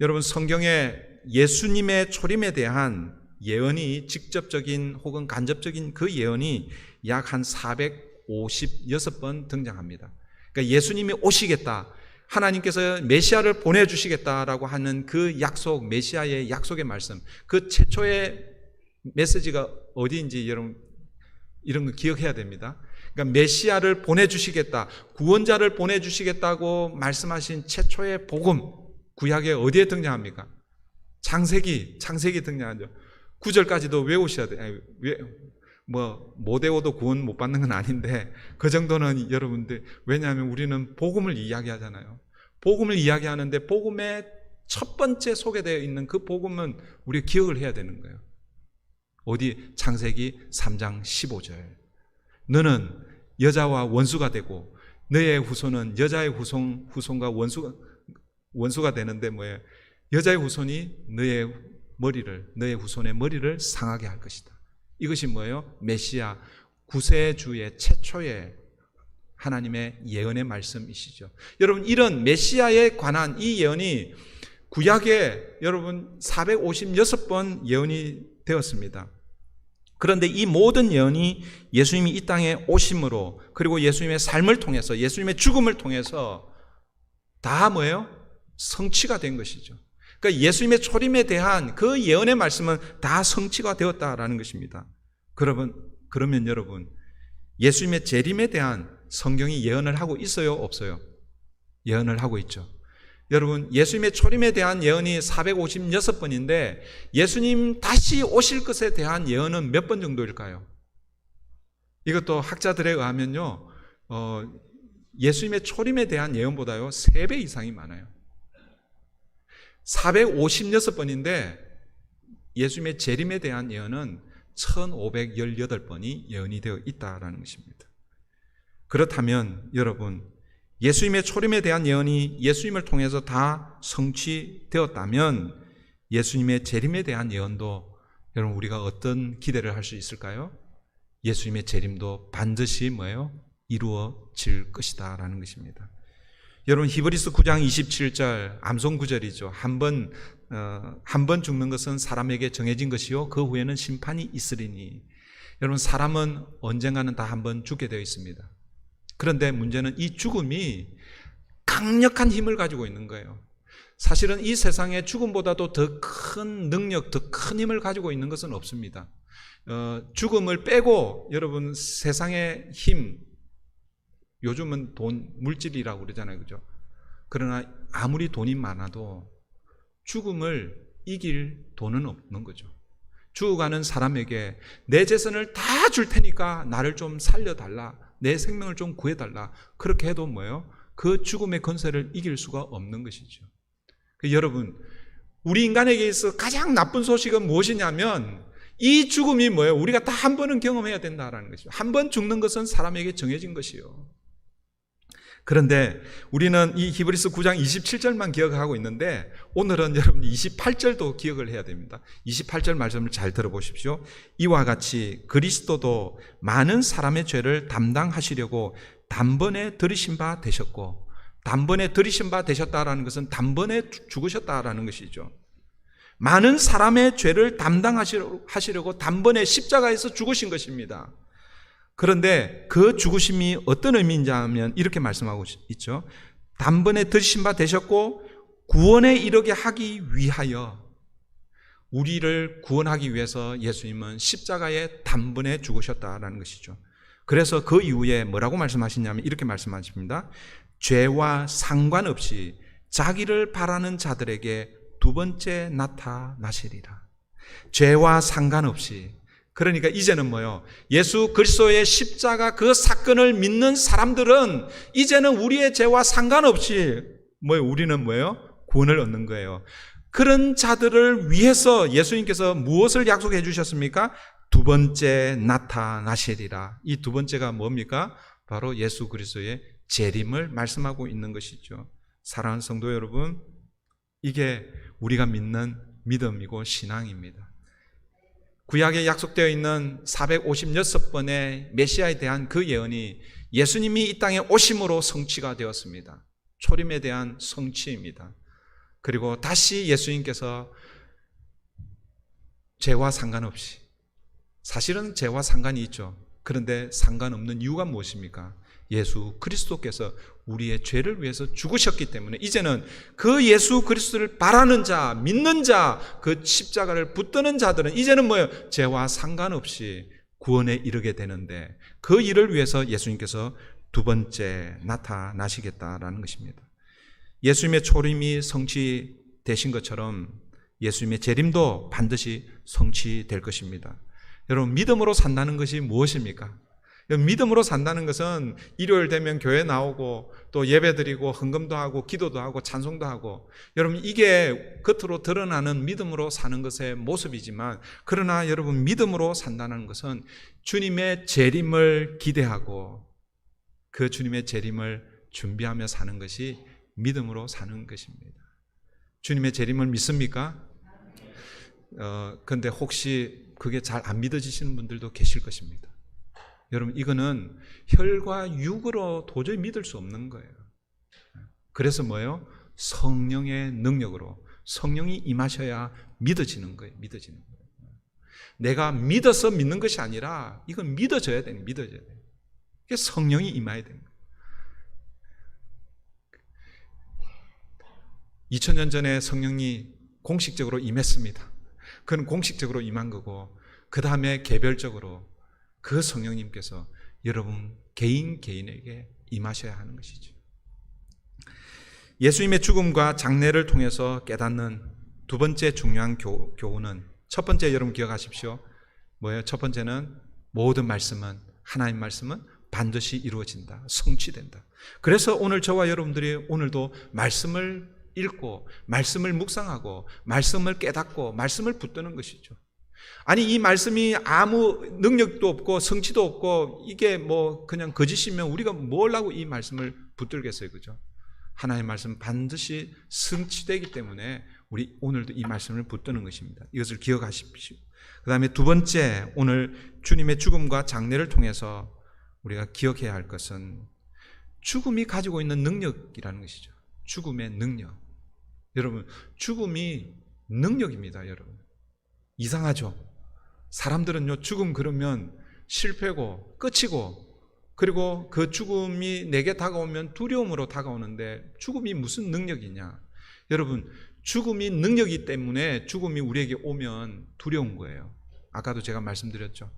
여러분 성경에 예수님의 초림에 대한 예언이 직접적인 혹은 간접적인 그 예언이 약 한 456번 등장합니다. 그러니까 예수님이 오시겠다, 하나님께서 메시아를 보내주시겠다라고 하는 그 약속, 메시아의 약속의 말씀, 그 최초의 메시지가 어디인지 여러분 이런 거 기억해야 됩니다. 그러니까 메시아를 보내주시겠다, 구원자를 보내주시겠다고 말씀하신 최초의 복음, 구약에 어디에 등장합니까? 창세기 등장하죠. 9절까지도 외우셔야 돼요. 못 외워도 구원 못 받는 건 아닌데 그 정도는 여러분들, 왜냐하면 우리는 복음을 이야기하잖아요. 복음을 이야기하는데 복음의 첫 번째 소개되어 있는 그 복음은 우리가 기억을 해야 되는 거예요. 어디? 창세기 3장 15절. 너는 여자와 원수가 되고 너의 후손은 여자의 후손과 원수가 되는데 뭐예요? 여자의 후손이 너의 후손의 머리를 상하게 할 것이다. 이것이 뭐예요? 메시아 구세주의 최초의 하나님의 예언의 말씀이시죠. 여러분, 이런 메시아에 관한 이 예언이 구약에 여러분 456번 예언이 되었습니다. 그런데 이 모든 예언이 예수님이 이 땅에 오심으로, 그리고 예수님의 삶을 통해서, 예수님의 죽음을 통해서 다 뭐예요? 성취가 된 것이죠. 그러니까 예수님의 초림에 대한 그 예언의 말씀은 다 성취가 되었다라는 것입니다. 그러면 여러분, 예수님의 재림에 대한 성경이 예언을 하고 있어요? 없어요? 예언을 하고 있죠. 여러분, 예수님의 초림에 대한 예언이 456번인데 예수님 다시 오실 것에 대한 예언은 몇 번 정도일까요? 이것도 학자들에 의하면요, 예수님의 초림에 대한 예언보다요 3배 이상이 많아요. 456번인데 예수님의 재림에 대한 예언은 1518번이 예언이 되어 있다는 것입니다. 그렇다면 여러분, 예수님의 초림에 대한 예언이 예수님을 통해서 다 성취되었다면 예수님의 재림에 대한 예언도 여러분 우리가 어떤 기대를 할 수 있을까요? 예수님의 재림도 반드시 뭐예요? 이루어질 것이다 라는 것입니다. 여러분, 히브리서 9장 27절 암송 구절이죠. 한 번 죽는 것은 사람에게 정해진 것이요 그 후에는 심판이 있으리니. 여러분, 사람은 언젠가는 다 한 번 죽게 되어 있습니다. 그런데 문제는 이 죽음이 강력한 힘을 가지고 있는 거예요. 사실은 이 세상에 죽음보다도 더 큰 능력, 더 큰 힘을 가지고 있는 것은 없습니다. 죽음을 빼고 여러분 세상의 힘, 요즘은 돈, 물질이라고 그러잖아요. 그죠? 그러나 아무리 돈이 많아도 죽음을 이길 돈은 없는 거죠. 죽어가는 사람에게 내 재산을 다 줄 테니까 나를 좀 살려달라, 내 생명을 좀 구해달라, 그렇게 해도 뭐예요? 그 죽음의 권세를 이길 수가 없는 것이죠. 여러분, 우리 인간에게 있어 가장 나쁜 소식은 무엇이냐면 이 죽음이 뭐예요? 우리가 다 한 번은 경험해야 된다는 것이죠. 한 번 죽는 것은 사람에게 정해진 것이요. 그런데 우리는 이 히브리서 9장 27절만 기억하고 있는데 오늘은 여러분 28절도 기억을 해야 됩니다. 28절 말씀을 잘 들어보십시오. 이와 같이 그리스도도 많은 사람의 죄를 담당하시려고 단번에 들이신 바 되셨고, 단번에 들이신 바 되셨다라는 것은 단번에 죽으셨다라는 것이죠. 많은 사람의 죄를 담당하시려고 단번에 십자가에서 죽으신 것입니다. 그런데 그 죽으심이 어떤 의미인지 하면 이렇게 말씀하고 있죠. 단번에 들으신 바 되셨고 구원에 이르게 하기 위하여, 우리를 구원하기 위해서 예수님은 십자가에 단번에 죽으셨다라는 것이죠. 그래서 그 이후에 뭐라고 말씀하시냐면 이렇게 말씀하십니다. 죄와 상관없이 자기를 바라는 자들에게 두 번째 나타나시리라. 죄와 상관없이, 그러니까 이제는 뭐요? 예수 그리스도의 십자가 그 사건을 믿는 사람들은 이제는 우리의 죄와 상관없이 우리는 구원을 얻는 거예요. 그런 자들을 위해서 예수님께서 무엇을 약속해 주셨습니까? 두 번째 나타나시리라. 이 두 번째가 뭡니까? 바로 예수 그리스도의 재림을 말씀하고 있는 것이죠. 사랑하는 성도 여러분, 이게 우리가 믿는 믿음이고 신앙입니다. 구약에 약속되어 있는 456번의 메시아에 대한 그 예언이 예수님이 이 땅에 오심으로 성취가 되었습니다. 초림에 대한 성취입니다. 그리고 다시 예수님께서 죄와 상관없이, 사실은 죄와 상관이 있죠. 그런데 상관없는 이유가 무엇입니까? 예수 그리스도께서 우리의 죄를 위해서 죽으셨기 때문에 이제는 그 예수 그리스도를 바라는 자, 믿는 자, 그 십자가를 붙드는 자들은 이제는 죄와 상관없이 구원에 이르게 되는데, 그 일을 위해서 예수님께서 두 번째 나타나시겠다라는 것입니다. 예수님의 초림이 성취되신 것처럼 예수님의 재림도 반드시 성취될 것입니다. 여러분, 믿음으로 산다는 것이 무엇입니까? 믿음으로 산다는 것은 일요일 되면 교회 나오고 또 예배 드리고 헌금도 하고 기도도 하고 찬송도 하고, 여러분 이게 겉으로 드러나는 믿음으로 사는 것의 모습이지만, 그러나 여러분 믿음으로 산다는 것은 주님의 재림을 기대하고 그 주님의 재림을 준비하며 사는 것이 믿음으로 사는 것입니다. 주님의 재림을 믿습니까? 그런데 혹시 그게 잘 안 믿어지시는 분들도 계실 것입니다. 여러분 이거는 혈과 육으로 도저히 믿을 수 없는 거예요. 그래서 뭐예요? 성령의 능력으로, 성령이 임하셔야 믿어지는 거예요. 믿어지는 거예요. 내가 믿어서 믿는 것이 아니라 이건 믿어져야 돼요. 믿어져야 돼요. 이게 성령이 임해야 됩니다. 2000년 전에 성령이 공식적으로 임했습니다. 그건 공식적으로 임한 거고, 그 다음에 개별적으로 그 성령님께서 여러분 개인에게 임하셔야 하는 것이죠. 예수님의 죽음과 장례를 통해서 깨닫는 두 번째 중요한 교훈은, 첫 번째 여러분 기억하십시오. 뭐예요? 첫 번째는 모든 말씀은, 하나님 말씀은 반드시 이루어진다, 성취된다. 그래서 오늘 저와 여러분들이 오늘도 말씀을 읽고 말씀을 묵상하고 말씀을 깨닫고 말씀을 붙드는 것이죠. 아니 이 말씀이 아무 능력도 없고 성취도 없고 이게 뭐 그냥 거짓이면 우리가 뭘 하고 이 말씀을 붙들겠어요, 그죠? 하나님의 말씀 반드시 성취되기 때문에 우리 오늘도 이 말씀을 붙드는 것입니다. 이것을 기억하십시오. 그 다음에 두 번째, 오늘 주님의 죽음과 장례를 통해서 우리가 기억해야 할 것은 죽음이 가지고 있는 능력이라는 것이죠. 죽음의 능력. 여러분 죽음이 능력입니다. 여러분 이상하죠? 사람들은요 죽음 그러면 실패고 끝이고, 그리고 그 죽음이 내게 다가오면 두려움으로 다가오는데 죽음이 무슨 능력이냐? 여러분 죽음이 능력이기 때문에 죽음이 우리에게 오면 두려운 거예요. 아까도 제가 말씀드렸죠.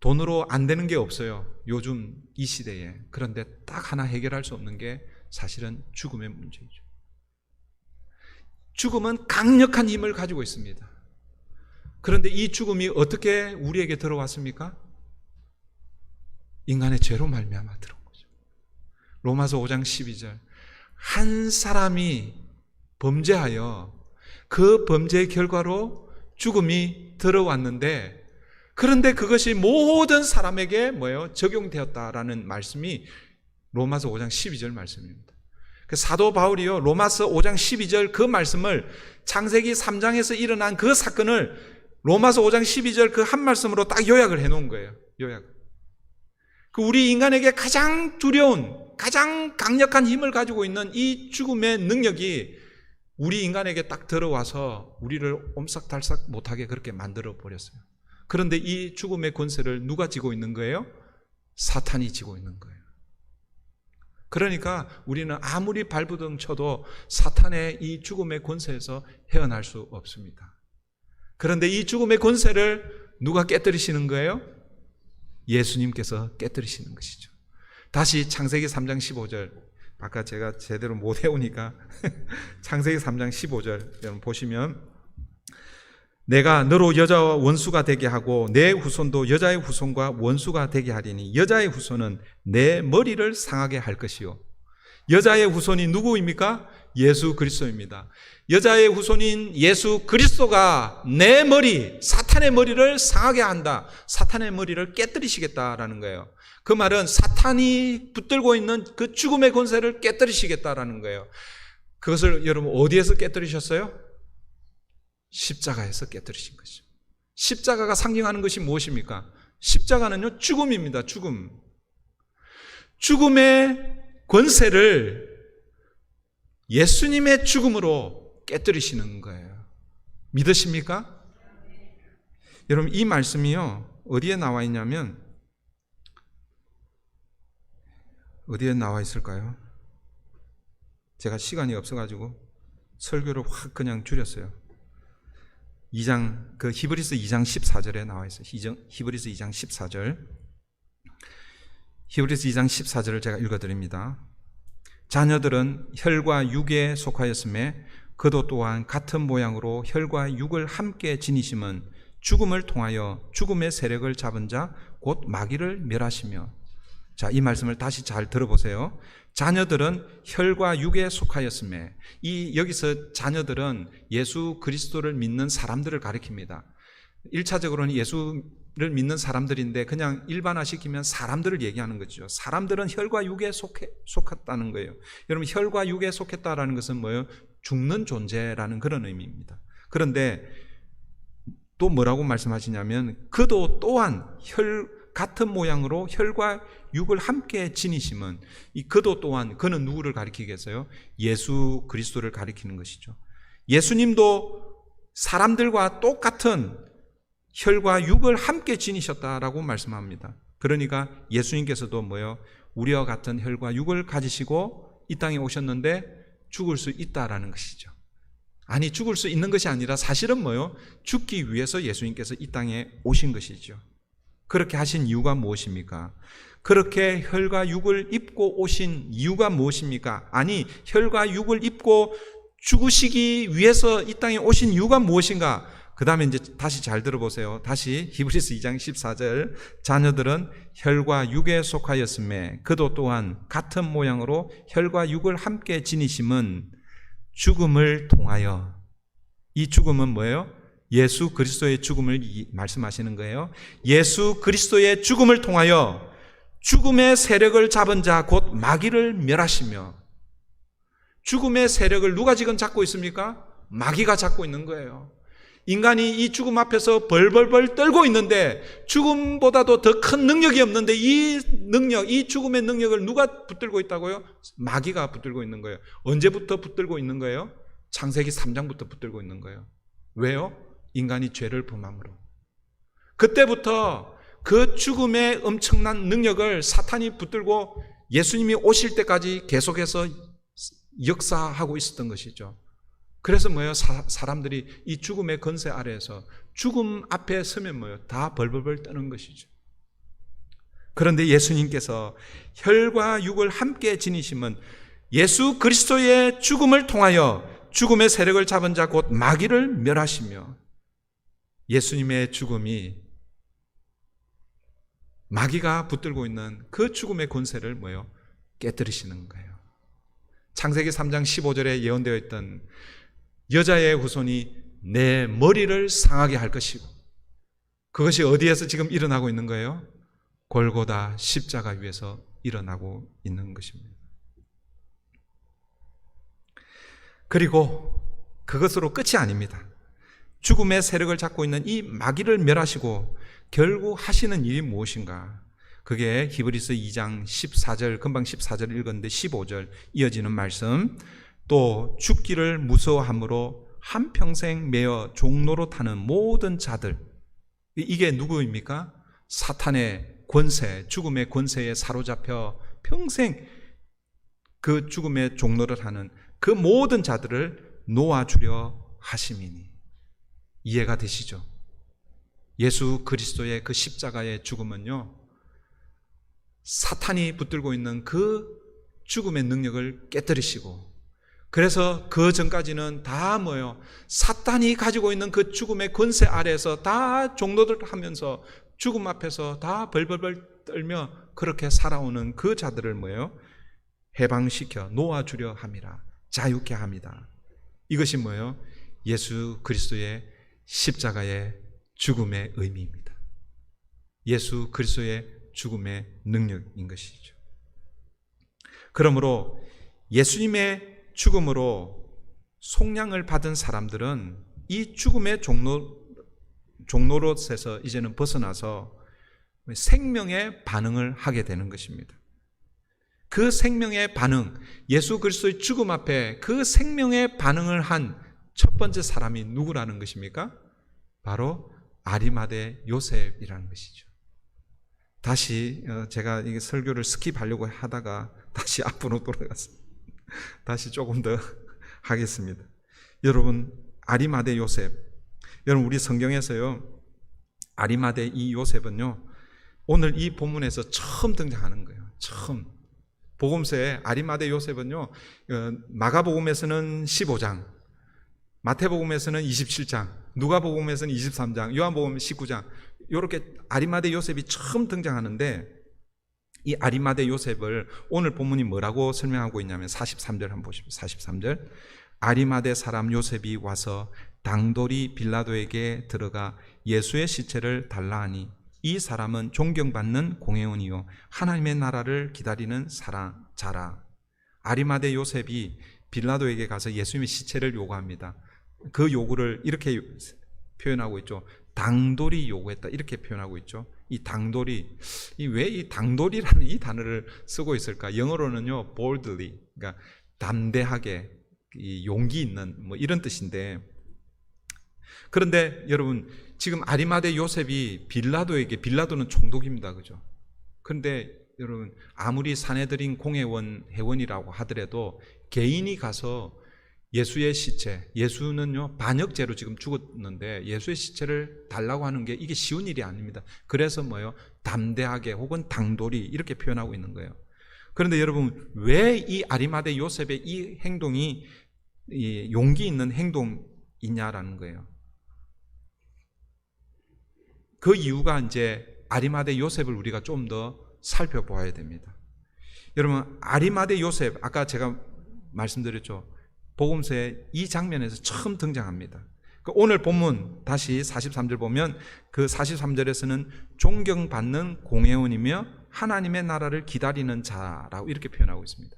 돈으로 안 되는 게 없어요, 요즘 이 시대에. 그런데 딱 하나 해결할 수 없는 게 사실은 죽음의 문제이죠. 죽음은 강력한 힘을 가지고 있습니다. 그런데 이 죽음이 어떻게 우리에게 들어왔습니까? 인간의 죄로 말미암아 들어온 거죠. 로마서 5장 12절, 한 사람이 범죄하여 그 범죄의 결과로 죽음이 들어왔는데, 그런데 그것이 모든 사람에게 뭐예요? 적용되었다라는 말씀이 로마서 5장 12절 말씀입니다. 사도 바울이요 로마서 5장 12절 그 말씀을, 창세기 3장에서 일어난 그 사건을 로마서 5장 12절 그 한 말씀으로 딱 요약을 해놓은 거예요. 요약. 그 우리 인간에게 가장 두려운, 가장 강력한 힘을 가지고 있는 이 죽음의 능력이 우리 인간에게 딱 들어와서 우리를 옴싹달싹 못하게 그렇게 만들어 버렸어요. 그런데 이 죽음의 권세를 누가 쥐고 있는 거예요? 사탄이 쥐고 있는 거예요. 그러니까 우리는 아무리 발부둥 쳐도 사탄의 이 죽음의 권세에서 헤어날 수 없습니다. 그런데 이 죽음의 권세를 누가 깨뜨리시는 거예요? 예수님께서 깨뜨리시는 것이죠. 다시 창세기 3장 15절, 아까 제가 제대로 못 외우니까 창세기 3장 15절 여러분 보시면, 내가 너로 여자와 원수가 되게 하고 내 후손도 여자의 후손과 원수가 되게 하리니 여자의 후손은 내 머리를 상하게 할 것이요. 여자의 후손이 누구입니까? 예수 그리스도입니다. 여자의 후손인 예수 그리스도가 내 머리, 사탄의 머리를 상하게 한다. 사탄의 머리를 깨뜨리시겠다라는 거예요. 그 말은 사탄이 붙들고 있는 그 죽음의 권세를 깨뜨리시겠다라는 거예요. 그것을 여러분 어디에서 깨뜨리셨어요? 십자가에서 깨뜨리신 것이죠. 십자가가 상징하는 것이 무엇입니까? 십자가는요 죽음입니다. 죽음. 죽음의 권세를 예수님의 죽음으로 깨뜨리시는 거예요. 믿으십니까? 여러분 이 말씀이요 어디에 나와 있냐면, 어디에 나와 있을까요? 제가 시간이 없어가지고 설교를 확 그냥 줄였어요. 2장, 그 히브리서 2장 14절에 나와 있어요. 히브리서 2장 14절. 히브리서 2장 14절을 제가 읽어드립니다. 자녀들은 혈과 육에 속하였음에 그도 또한 같은 모양으로 혈과 육을 함께 지니심은 죽음을 통하여 죽음의 세력을 잡은 자 곧 마귀를 멸하시며. 자, 이 말씀을 다시 잘 들어보세요. 자녀들은 혈과 육에 속하였음에, 여기서 자녀들은 예수 그리스도를 믿는 사람들을 가리킵니다. 1차적으로는 예수를 믿는 사람들인데 그냥 일반화시키면 사람들을 얘기하는 거죠. 사람들은 혈과 육에 속했다는 거예요. 여러분, 혈과 육에 속했다라는 것은 뭐예요? 죽는 존재라는 그런 의미입니다. 그런데 또 뭐라고 말씀하시냐면, 그도 또한 같은 모양으로 혈과 육을 함께 지니심은, 이 그도 또한, 그는 누구를 가리키겠어요? 예수 그리스도를 가리키는 것이죠. 예수님도 사람들과 똑같은 혈과 육을 함께 지니셨다라고 말씀합니다. 그러니까 예수님께서도 뭐예요? 우리와 같은 혈과 육을 가지시고 이 땅에 오셨는데 죽을 수 있다라는 것이죠. 아니, 죽을 수 있는 것이 아니라 사실은 뭐예요? 죽기 위해서 예수님께서 이 땅에 오신 것이죠. 그렇게 하신 이유가 무엇입니까? 그렇게 혈과 육을 입고 오신 이유가 무엇입니까? 아니, 혈과 육을 입고 죽으시기 위해서 이 땅에 오신 이유가 무엇인가? 그 다음에 이제 다시 잘 들어보세요. 다시 히브리서 2장 14절. 자녀들은 혈과 육에 속하였음에 그도 또한 같은 모양으로 혈과 육을 함께 지니심은 죽음을 통하여. 이 죽음은 뭐예요? 예수 그리스도의 죽음을 말씀하시는 거예요. 예수 그리스도의 죽음을 통하여 죽음의 세력을 잡은 자 곧 마귀를 멸하시며. 죽음의 세력을 누가 지금 잡고 있습니까? 마귀가 잡고 있는 거예요. 인간이 이 죽음 앞에서 벌벌벌 떨고 있는데, 죽음보다도 더 큰 능력이 없는데 이 죽음의 능력을 누가 붙들고 있다고요? 마귀가 붙들고 있는 거예요. 언제부터 붙들고 있는 거예요? 창세기 3장부터 붙들고 있는 거예요. 왜요? 인간이 죄를 범함으로. 그때부터 그 죽음의 엄청난 능력을 사탄이 붙들고 예수님이 오실 때까지 계속해서 역사하고 있었던 것이죠. 그래서 뭐예요? 사람들이 이 죽음의 권세 아래에서 죽음 앞에 서면 뭐예요? 다 벌벌벌 떠는 것이죠. 그런데 예수님께서 혈과 육을 함께 지니심은 예수 그리스도의 죽음을 통하여 죽음의 세력을 잡은 자 곧 마귀를 멸하시며. 예수님의 죽음이 마귀가 붙들고 있는 그 죽음의 권세를 뭐예요? 깨뜨리시는 거예요. 창세기 3장 15절에 예언되어 있던 여자의 후손이 내 머리를 상하게 할 것이고, 그것이 어디에서 지금 일어나고 있는 거예요? 골고다 십자가 위에서 일어나고 있는 것입니다. 그리고 그것으로 끝이 아닙니다. 죽음의 세력을 잡고 있는 이 마귀를 멸하시고 결국 하시는 일이 무엇인가? 그게 히브리서 2장 14절, 금방 14절 읽었는데 15절 이어지는 말씀. 또 죽기를 무서워함으로 한평생 매어 종로로 타는 모든 자들. 이게 누구입니까? 사탄의 권세, 죽음의 권세에 사로잡혀 평생 그 죽음의 종로를 하는 그 모든 자들을 놓아주려 하심이니. 이해가 되시죠? 예수 그리스도의 그 십자가의 죽음은요, 사탄이 붙들고 있는 그 죽음의 능력을 깨뜨리시고, 그래서 그 전까지는 다 뭐예요? 사탄이 가지고 있는 그 죽음의 권세 아래에서 다 종로를 하면서 죽음 앞에서 다 벌벌벌 떨며 그렇게 살아오는 그 자들을 뭐예요? 해방시켜 놓아주려 함이라. 자유케 합니다. 이것이 뭐예요? 예수 그리스도의 십자가의 죽음의 의미입니다. 예수 그리스도의 죽음의 능력인 것이죠. 그러므로 예수님의 죽음으로 속량을 받은 사람들은 이 죽음의 종로로에서 이제는 벗어나서 생명의 반응을 하게 되는 것입니다. 그 생명의 반응, 예수 그리스도의 죽음 앞에 그 생명의 반응을 한 첫 번째 사람이 누구라는 것입니까? 바로 아리마대 요셉이라는 것이죠. 다시 제가 이게 설교를 스킵하려고 하다가 다시 앞으로 돌아갔어요. 다시 조금 더 하겠습니다. 여러분, 아리마대 요셉. 여러분, 우리 성경에서요, 아리마대 이 요셉은요, 오늘 이 본문에서 처음 등장하는 거예요. 처음. 복음서에 아리마대 요셉은요, 마가복음에서는 15장, 마태복음에서는 27장, 누가복음에서는 23장, 요한복음 19장 이렇게 아리마대 요셉이 처음 등장하는데 이 아리마대 요셉을 오늘 본문이 뭐라고 설명하고 있냐면 43절 한번 보십시오. 43절 아리마대 사람 요셉이 와서 당돌이 빌라도에게 들어가 예수의 시체를 달라 하니 이 사람은 존경받는 공회원이요 하나님의 나라를 기다리는 자라. 아리마대 요셉이 빌라도에게 가서 예수님의 시체를 요구합니다. 그 요구를 이렇게 표현하고 있죠. 당돌이 요구했다 이렇게 표현하고 있죠. 이 당돌이 왜 이 당돌이라는 이 단어를 쓰고 있을까? 영어로는요 boldly, 그러니까 담대하게, 이 용기 있는 뭐 이런 뜻인데, 그런데 여러분 지금 아리마대 요셉이 빌라도는 총독입니다, 그죠? 그런데 여러분 아무리 사내들인 공회원 회원이라고 하더라도 개인이 가서 예수의 시체, 예수는요 반역죄로 지금 죽었는데 예수의 시체를 달라고 하는 게 이게 쉬운 일이 아닙니다. 그래서 뭐예요? 담대하게 혹은 당돌이 이렇게 표현하고 있는 거예요. 그런데 여러분 왜 이 아리마대 요셉의 이 행동이 이 용기 있는 행동이냐라는 거예요. 그 이유가 이제 아리마대 요셉을 우리가 좀 더 살펴보아야 됩니다. 여러분 아리마대 요셉, 아까 제가 말씀드렸죠. 복음서에 이 장면에서 처음 등장합니다. 오늘 본문 다시 43절 보면 그 43절에서는 존경받는 공회원이며 하나님의 나라를 기다리는 자라고 이렇게 표현하고 있습니다.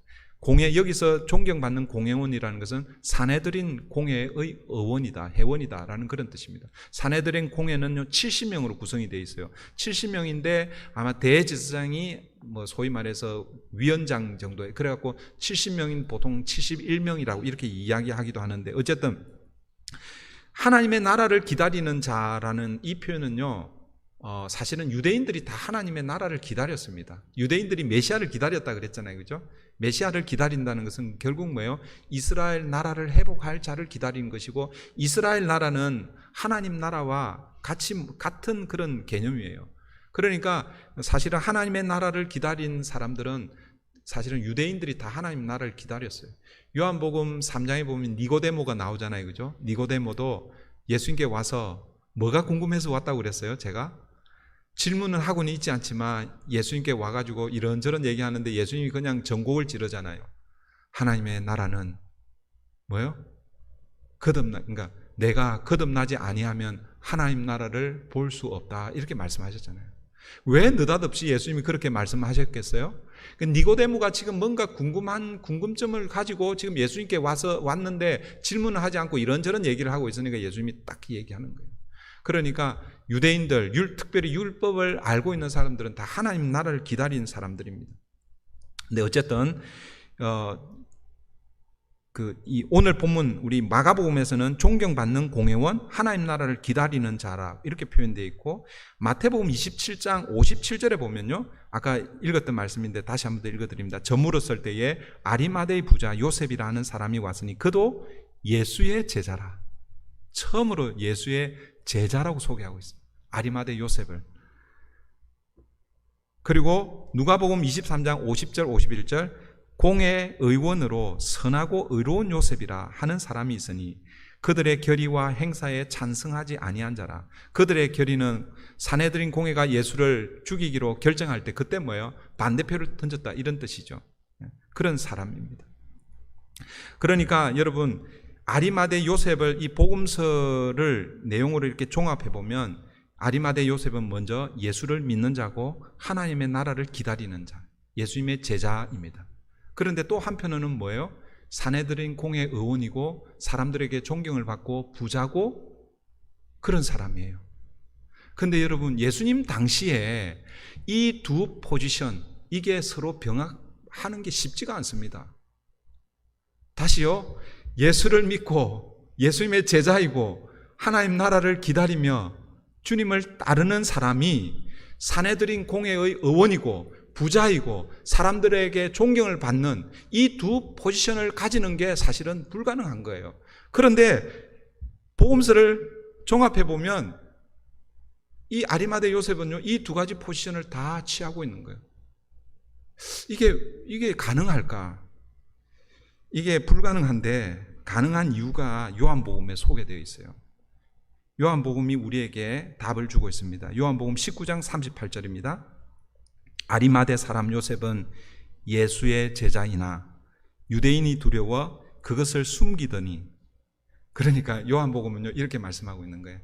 여기서 존경받는 공회원이라는 것은 사내들인 공회의 의원이다, 회원이다라는 그런 뜻입니다. 사내들인 공회는요 70명으로 구성이 되어 있어요. 70명인데 아마 대제사장이 뭐 소위 말해서 위원장 정도에 그래갖고 70명인 보통 71명이라고 이렇게 이야기하기도 하는데, 어쨌든 하나님의 나라를 기다리는 자라는 이 표현은요 사실은 유대인들이 다 하나님의 나라를 기다렸습니다. 유대인들이 메시아를 기다렸다 그랬잖아요, 그죠? 메시아를 기다린다는 것은 결국 뭐예요? 이스라엘 나라를 회복할 자를 기다리는 것이고, 이스라엘 나라는 하나님 나라와 같은 그런 개념이에요. 그러니까 사실은 하나님의 나라를 기다린 사람들은 사실은 유대인들이 다 하나님 나라를 기다렸어요. 요한복음 3장에 보면 니고데모가 나오잖아요, 그죠? 니고데모도 예수님께 와서 뭐가 궁금해서 왔다고 그랬어요? 제가 질문을 하고는 있지 않지만 예수님께 와가지고 이런저런 얘기하는데 예수님이 그냥 전곡을 찌르잖아요. 하나님의 나라는 뭐예요? 그러니까 내가 거듭나지 아니하면 하나님 나라를 볼 수 없다 이렇게 말씀하셨잖아요. 왜 느닷없이 예수님이 그렇게 말씀하셨겠어요? 니고데모가 지금 뭔가 궁금점을 가지고 지금 예수님께 왔는데 질문을 하지 않고 이런저런 얘기를 하고 있으니까 예수님이 딱 얘기하는 거예요. 그러니까 유대인들, 특별히 율법을 알고 있는 사람들은 다 하나님 나라를 기다리는 사람들입니다. 근데 어쨌든 이 오늘 본문 우리 마가복음에서는 존경받는 공회원, 하나님 나라를 기다리는 자라 이렇게 표현되어 있고, 마태복음 27장 57절에 보면요, 아까 읽었던 말씀인데 다시 한번 더 읽어드립니다. 저물었을 때에 아리마대의 부자 요셉이라 하는 사람이 왔으니 그도 예수의 제자라. 처음으로 예수의 제자라고 소개하고 있습니다. 아리마대 요셉을. 그리고 누가복음 23장 50절 51절 공회 의원으로 선하고 의로운 요셉이라 하는 사람이 있으니 그들의 결의와 행사에 찬성하지 아니한 자라. 그들의 결의는 사내들인 공회가 예수를 죽이기로 결정할 때 그때 뭐예요? 반대표를 던졌다 이런 뜻이죠. 그런 사람입니다. 그러니까 여러분 아리마대 요셉을 이 복음서를 내용으로 이렇게 종합해 보면 아리마대 요셉은 먼저 예수를 믿는 자고 하나님의 나라를 기다리는 자, 예수님의 제자입니다. 그런데 또 한편으로는 뭐예요? 사내들인 공회 의원이고 사람들에게 존경을 받고 부자고 그런 사람이에요. 그런데 여러분 예수님 당시에 이 두 포지션 이게 서로 병합하는 게 쉽지가 않습니다. 다시요, 예수를 믿고 예수님의 제자이고 하나님 나라를 기다리며 주님을 따르는 사람이 사내들인 공회의 의원이고 부자이고 사람들에게 존경을 받는 이 두 포지션을 가지는 게 사실은 불가능한 거예요. 그런데 복음서를 종합해 보면 이 아리마대 요셉은요, 이 두 가지 포지션을 다 취하고 있는 거예요. 이게 가능할까? 이게 불가능한데 가능한 이유가 요한복음에 소개되어 있어요. 요한복음이 우리에게 답을 주고 있습니다. 요한복음 19장 38절입니다. 아리마대 사람 요셉은 예수의 제자이나 유대인이 두려워 그것을 숨기더니, 그러니까 요한복음은요 이렇게 말씀하고 있는 거예요.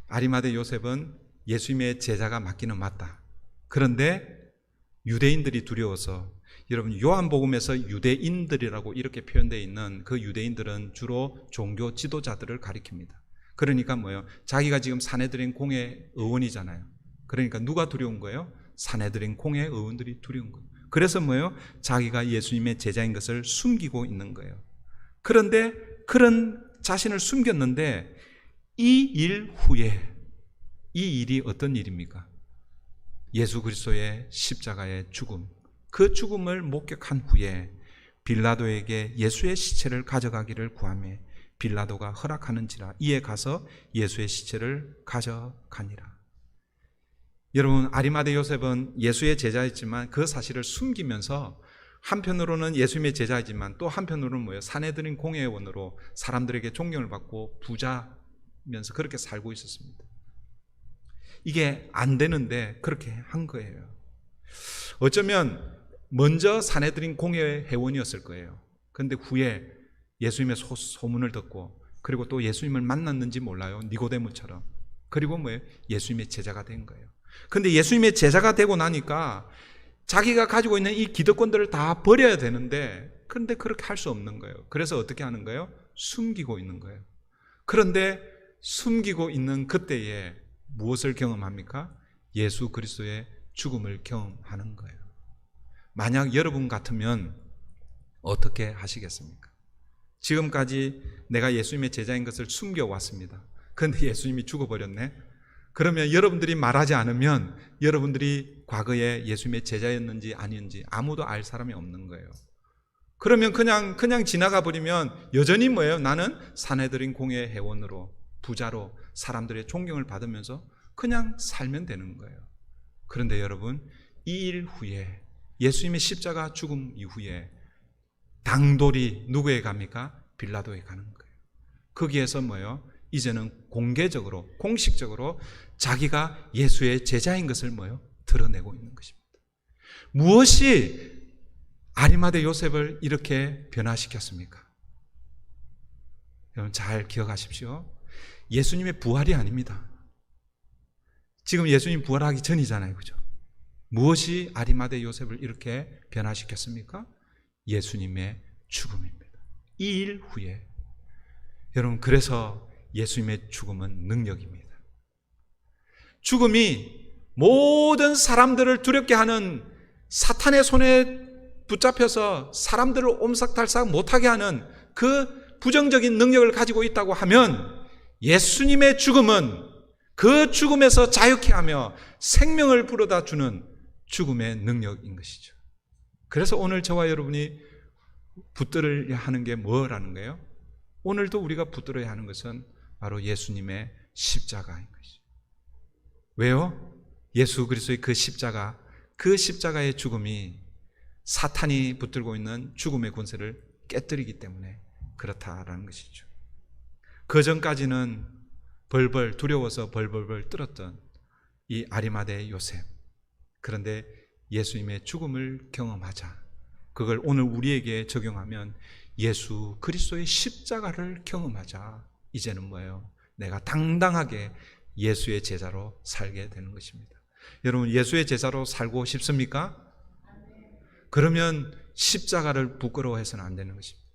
아리마대 요셉은 예수님의 제자가 맞기는 맞다. 그런데 유대인들이 두려워서, 여러분 요한복음에서 유대인들이라고 이렇게 표현되어 있는 그 유대인들은 주로 종교 지도자들을 가리킵니다. 그러니까 뭐예요? 자기가 지금 사내들인 공회 의원이잖아요. 그러니까 누가 두려운 거예요? 사내들인 공회 의원들이 두려운 거예요. 그래서 뭐예요? 자기가 예수님의 제자인 것을 숨기고 있는 거예요. 그런데 그런 자신을 숨겼는데 이 일 후에, 이 일이 어떤 일입니까? 예수 그리스도의 십자가의 죽음, 그 죽음을 목격한 후에 빌라도에게 예수의 시체를 가져가기를 구하며 빌라도가 허락하는지라 이에 가서 예수의 시체를 가져가니라. 여러분, 아리마대 요셉은 예수의 제자였지만 그 사실을 숨기면서 한편으로는 예수님의 제자이지만 또 한편으로는 뭐예요? 사내들인 공회원으로 사람들에게 존경을 받고 부자면서 그렇게 살고 있었습니다. 이게 안 되는데 그렇게 한 거예요. 어쩌면 먼저 사내들인 공회 회원이었을 거예요. 그런데 후에 예수님의 소문을 듣고, 그리고 또 예수님을 만났는지 몰라요. 니고데모처럼. 그리고 뭐예요? 예수님의 제자가 된 거예요. 근데 예수님의 제자가 되고 나니까 자기가 가지고 있는 이 기득권들을 다 버려야 되는데, 그런데 그렇게 할 수 없는 거예요. 그래서 어떻게 하는 거예요? 숨기고 있는 거예요. 그런데 숨기고 있는 그때에 무엇을 경험합니까? 예수 그리스도의 죽음을 경험하는 거예요. 만약 여러분 같으면 어떻게 하시겠습니까? 지금까지 내가 예수님의 제자인 것을 숨겨왔습니다. 그런데 예수님이 죽어버렸네? 그러면 여러분들이 말하지 않으면 여러분들이 과거에 예수님의 제자였는지 아니었는지 아무도 알 사람이 없는 거예요. 그러면 그냥 지나가 버리면 여전히 뭐예요? 나는 사내들인 공회 회원으로, 부자로 사람들의 존경을 받으면서 그냥 살면 되는 거예요. 그런데 여러분, 이 일 후에, 예수님의 십자가 죽음 이후에 당돌이 누구에 갑니까? 빌라도에 가는 거예요. 거기에서 뭐예요? 이제는 공개적으로, 공식적으로 자기가 예수의 제자인 것을 뭐예요? 드러내고 있는 것입니다. 무엇이 아리마대 요셉을 이렇게 변화시켰습니까? 여러분 잘 기억하십시오. 예수님의 부활이 아닙니다. 지금 예수님 부활하기 전이잖아요. 그죠? 무엇이 아리마대 요셉을 이렇게 변화시켰습니까? 예수님의 죽음입니다. 이 일 후에. 여러분, 그래서 예수님의 죽음은 능력입니다. 죽음이 모든 사람들을 두렵게 하는 사탄의 손에 붙잡혀서 사람들을 옴삭달싹 못하게 하는 그 부정적인 능력을 가지고 있다고 하면, 예수님의 죽음은 그 죽음에서 자유케 하며 생명을 불어다 주는 죽음의 능력인 것이죠. 그래서 오늘 저와 여러분이 붙들어야 하는 게 뭐라는 거예요? 오늘도 우리가 붙들어야 하는 것은 바로 예수님의 십자가인 것이죠. 왜요? 예수 그리스도의 그 십자가, 그 십자가의 죽음이 사탄이 붙들고 있는 죽음의 권세를 깨뜨리기 때문에 그렇다라는 것이죠. 그 전까지는 벌벌 두려워서 벌벌벌 떨었던 이 아리마대 요셉, 그런데 예수님의 죽음을 경험하자, 그걸 오늘 우리에게 적용하면 예수 그리스도의 십자가를 경험하자, 이제는 뭐예요? 내가 당당하게 예수의 제자로 살게 되는 것입니다. 여러분, 예수의 제자로 살고 싶습니까? 그러면 십자가를 부끄러워해서는 안 되는 것입니다.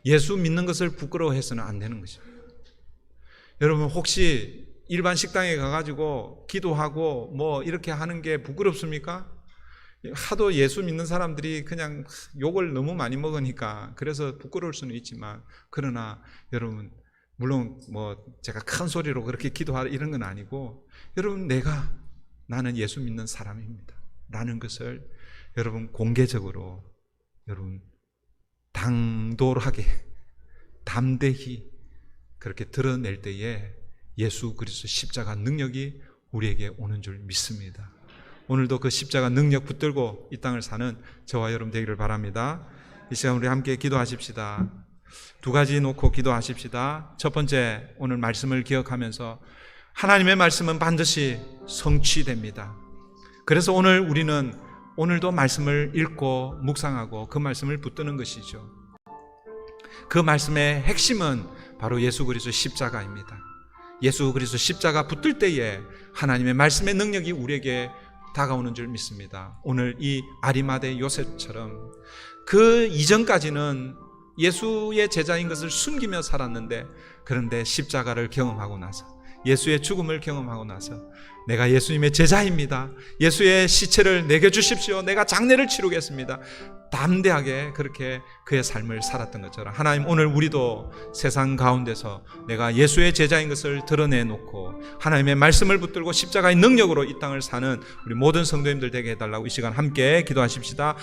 예수 믿는 것을 부끄러워해서는 안 되는 것입니다. 여러분, 혹시 일반 식당에 가가지고 기도하고 뭐 이렇게 하는 게 부끄럽습니까? 하도 예수 믿는 사람들이 그냥 욕을 너무 많이 먹으니까 그래서 부끄러울 수는 있지만, 그러나 여러분, 물론 뭐 제가 큰 소리로 그렇게 기도하라 이런 건 아니고, 여러분, 나는 예수 믿는 사람입니다 라는 것을 여러분 공개적으로, 여러분 당돌하게 담대히 그렇게 드러낼 때에 예수 그리스도 십자가 능력이 우리에게 오는 줄 믿습니다. 오늘도 그 십자가 능력 붙들고 이 땅을 사는 저와 여러분 되기를 바랍니다. 이 시간 우리 함께 기도하십시다. 두 가지 놓고 기도하십시다. 첫 번째, 오늘 말씀을 기억하면서 하나님의 말씀은 반드시 성취됩니다. 그래서 오늘 우리는 오늘도 말씀을 읽고 묵상하고 그 말씀을 붙드는 것이죠. 그 말씀의 핵심은 바로 예수 그리스도 십자가입니다. 예수 그리스도 십자가 붙들 때에 하나님의 말씀의 능력이 우리에게 다가오는 줄 믿습니다. 오늘 이 아리마대 요셉처럼 그 이전까지는 예수의 제자인 것을 숨기며 살았는데, 그런데 십자가를 경험하고 나서, 예수의 죽음을 경험하고 나서 내가 예수님의 제자입니다. 예수의 시체를 내게 주십시오. 내가 장례를 치르겠습니다. 담대하게 그렇게 그의 삶을 살았던 것처럼 하나님, 오늘 우리도 세상 가운데서 내가 예수의 제자인 것을 드러내놓고 하나님의 말씀을 붙들고 십자가의 능력으로 이 땅을 사는 우리 모든 성도님들 되게 해달라고 이 시간 함께 기도하십시다.